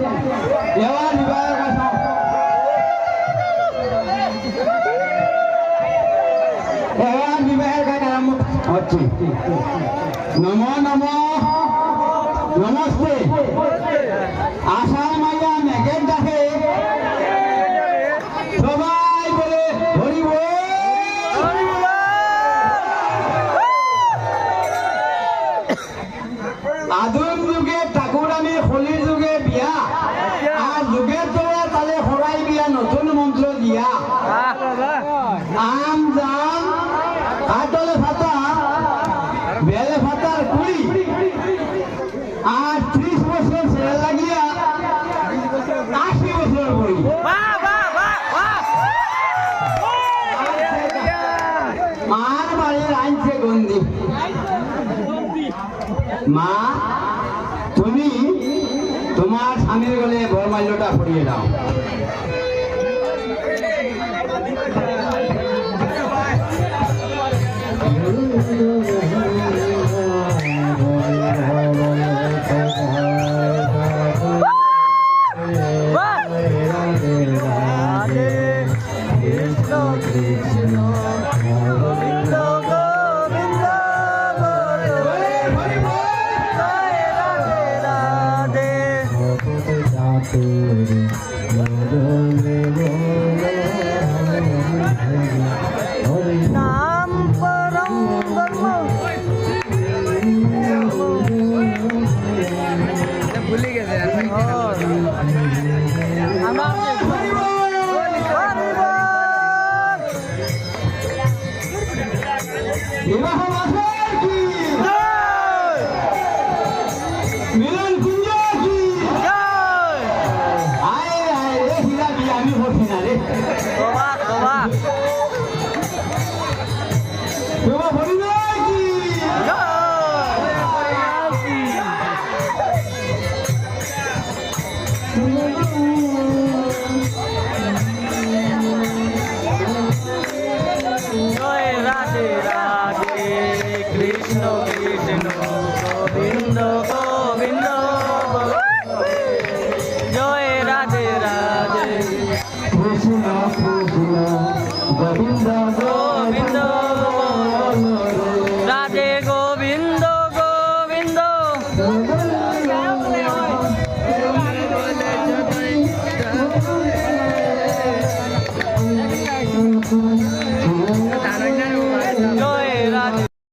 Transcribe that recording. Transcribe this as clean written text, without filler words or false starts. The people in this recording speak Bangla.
এবার বিবাহের কথা এবার বিবাহের কাজ আরম্ভ হচ্ছে। নমো নমো নমস্তে। আষাঢ় মাইয়া মেঘের ডাকে সবাই বলে হরি বল। আদিম যুগে ঠাকুরানী, কলির যুগে বিয়া, আর যুগের তোরা তালে হরাই বিয়া নতুন মন্ত্র দিয়া। আম জাম কাটলে ফাতা বেলে ফাতার কুড়ি, আর 30 বছর ছেলে লাগিয়া 80 বছর করি। মার বাড়ির আইনছে গন্দি। মা, তুমি তোমার স্বামীর গলে বরমাল্যটা পরিয়ে দাও। Vamos,